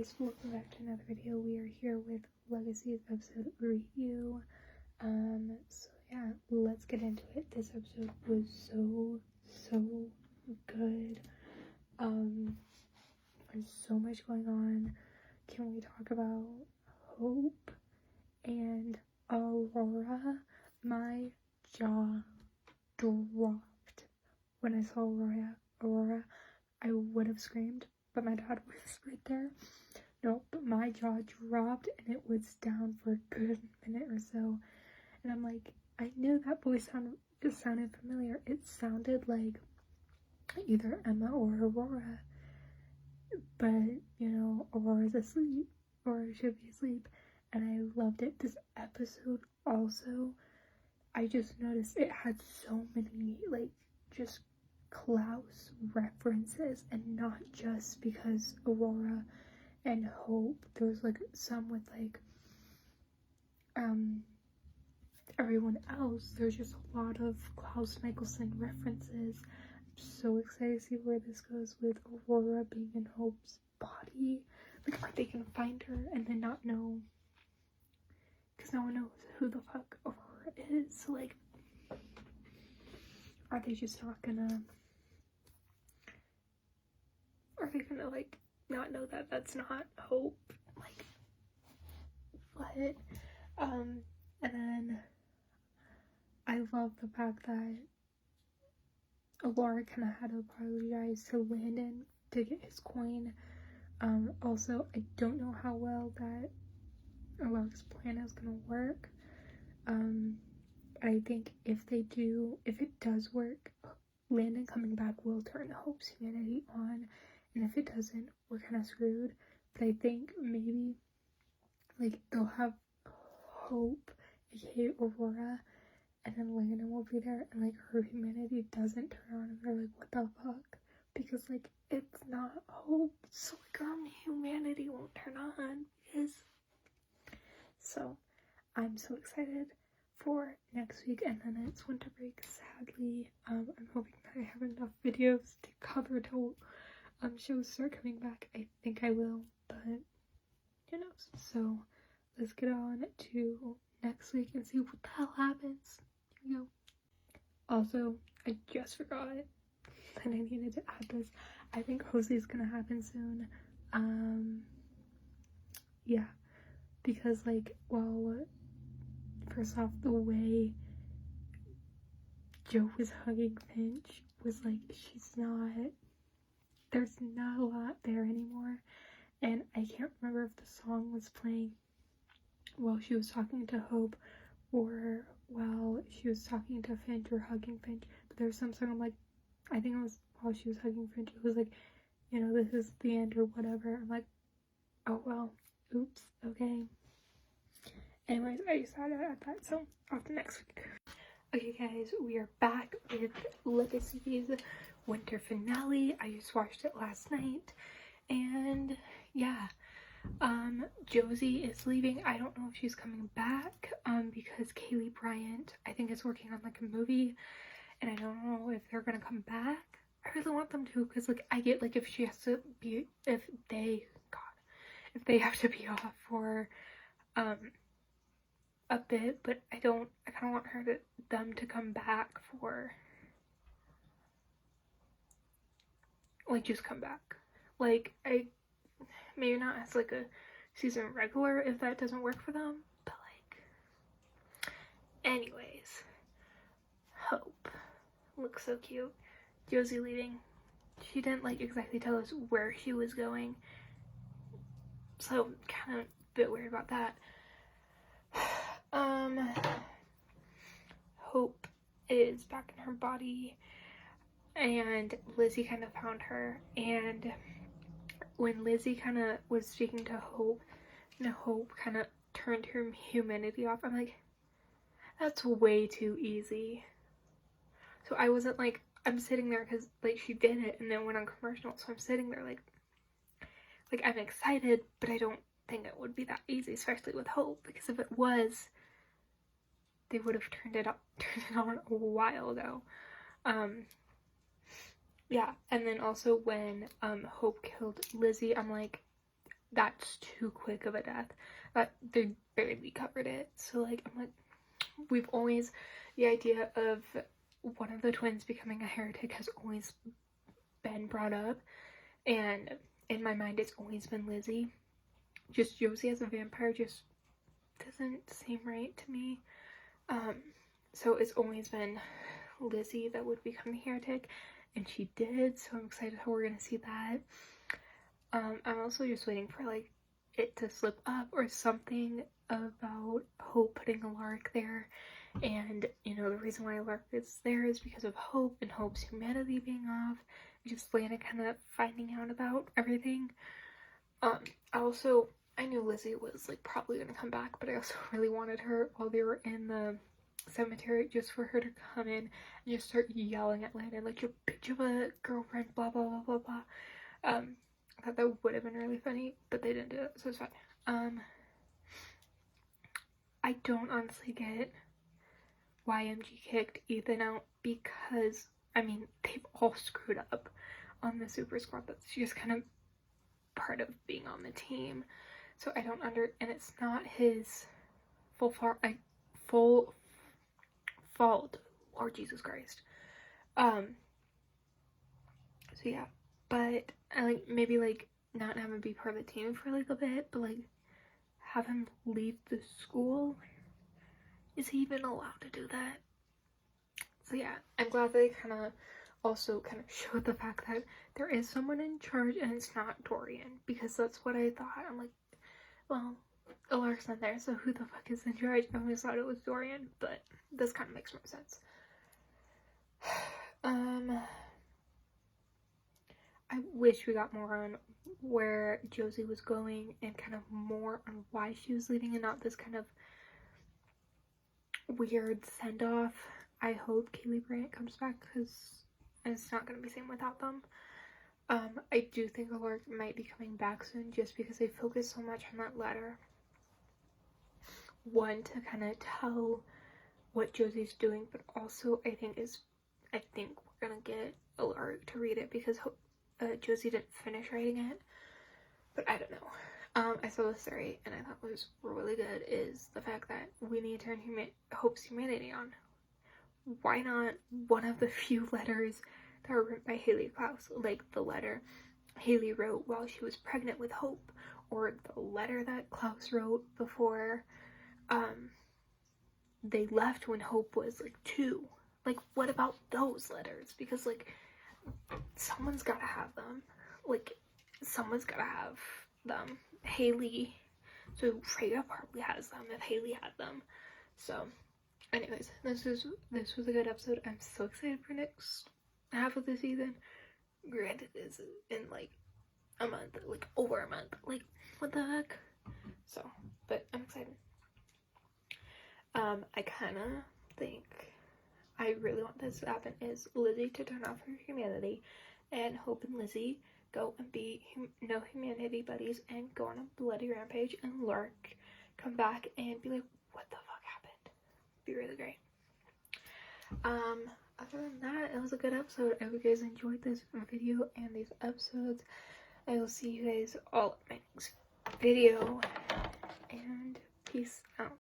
guys, welcome back to another video. We are here with Legacies episode review. So yeah, let's get into it. This episode was so good. There's so much going on. Can we talk about Hope and Aurora? My jaw dropped when I saw Aurora. I would have screamed, but my dad was right there. No, but my jaw dropped and it was down for a good minute or so. And I'm like, I knew that voice sounded familiar. It sounded like either Emma or Aurora. But, you know, Aurora's asleep. Aurora should be asleep. And I loved it. This episode also, I just noticed it had so many, like, just Klaus references, and not just because Aurora and Hope. There was like some with like everyone else. There's just a lot of Klaus Michelson references. I'm so excited to see where this goes with Aurora being in Hope's body. Like, are they gonna find her and then not know? Because no one knows who the fuck Aurora is. So like, are they just not gonna? Are they gonna like not know that that's not Hope? Like, what? And then I love the fact that Laura kind of had to apologize to Landon to get his coin. Also, I don't know how well that Laura's plan is gonna work. I think if it does work, Landon coming back will turn Hope's humanity on. And if it doesn't, we're kind of screwed. But I think maybe, like, they'll have Hope, aka Aurora, and then Landon will be there, and, like, her humanity doesn't turn on, and they're like, what the fuck? Because, like, it's not Hope, so, like, her humanity won't turn on, So, I'm so excited for next week, and then it's winter break, sadly. I'm hoping that I have enough videos to cover till shows start coming back. I think I will, but who knows? So let's get on to next week and see what the hell happens. Here we go. Also, I just forgot that I needed to add this. I think Jose is gonna happen soon. Yeah, because like, well, first off, the way Joe was hugging Finch was like, there's not a lot there anymore. And I can't remember if the song was playing while she was talking to Hope or while she was talking to Finch or hugging Finch. But there's some song, I'm like, I think it was while she was hugging Finch. It was like, you know, this is the end or whatever. I'm like, oh well, oops, okay. Anyways, I just had to add that, so off to next week. Okay guys, we are back with Legacies winter finale. I just watched it last night, and yeah, Josie is leaving. I don't know if she's coming back, because Kaylee Bryant, I think, is working on like a movie, and I don't know if they're gonna come back. I really want them to, because like, I get like if she has to be, if they have to be off for a bit, but I kind of want them to come back for, like, just come back. Like, maybe not as like a season regular if that doesn't work for them, but like, anyways, Hope looks so cute. Josie leaving. She didn't like exactly tell us where she was going, so kind of a bit weird about that. Hope is back in her body, and Lizzie kind of found her, and when Lizzie kind of was speaking to Hope, and Hope kind of turned her humanity off, I'm like, that's way too easy. So I wasn't like, I'm sitting there because like she did it and then went on commercial, so I'm sitting there like I'm excited, but I don't think it would be that easy, especially with Hope, because if it was, they would have turned it on a while ago. Yeah, and then also when Hope killed Lizzie, I'm like, that's too quick of a death. They barely covered it. So like, I'm like, we've always, the idea of one of the twins becoming a heretic has always been brought up, and in my mind it's always been Lizzie. Just Josie as a vampire just doesn't seem right to me. So it's always been Lizzie that would become a heretic, and she did, so I'm excited how we're gonna see that. I'm also just waiting for like it to slip up or something about Hope putting a Lark there, and you know, the reason why Lark is there is because of Hope and Hope's humanity being off, just Lana kind of finding out about everything. I knew Lizzie was like probably gonna come back, but I also really wanted her while they were in the cemetery, just for her to come in and just start yelling at Landon like, "You're a bitch of a girlfriend, blah blah blah blah blah." I thought that would have been really funny, but they didn't do it, so it's fine. I don't honestly get why MG kicked Ethan out, because I mean, they've all screwed up on the Super Squad. That's just kind of part of being on the team. So I don't and it's not his full fault. Lord Jesus Christ. So yeah, but I like maybe like not have him be part of the team for like a bit, but like have him leave the school. Is he even allowed to do that? So yeah, I'm glad they kind of also kind of showed the fact that there is someone in charge and it's not Dorian, because that's what I thought. I'm like, well, Alark's not there, so who the fuck is in charge? I always thought it was Dorian, but this kind of makes more sense. I wish we got more on where Josie was going and kind of more on why she was leaving and not this kind of weird send-off. I hope Kaylee Bryant comes back, because it's not going to be the same without them. I do think Alark might be coming back soon, just because they focus so much on that letter. One, to kind of tell what Josie's doing, but also I think we're gonna get Alark to read it, because Josie didn't finish writing it. But I don't know. I saw this theory and I thought was really good, is the fact that we need to turn Hope's humanity on. Why not one of the few letters that were written by Haley Klaus, like the letter Haley wrote while she was pregnant with Hope, or the letter that Klaus wrote before they left when Hope was like 2. Like, what about those letters? Because like someone's gotta have them. Like, someone's gotta have them. Haley, so Freya probably has them if Haley had them. So anyways, this was a good episode. I'm so excited for next half of the season. Granted, it's in like a month, like over a month. Like, what the heck? So, but I'm excited. I kind of think I really want this to happen is Lizzie to turn off her humanity, and Hope and Lizzie go and be no humanity buddies and go on a bloody rampage, and Lark come back and be like, what the fuck happened? Be really great. Other than that, it was a good episode. I hope you guys enjoyed this video and these episodes. I will see you guys all in my next video, and peace out.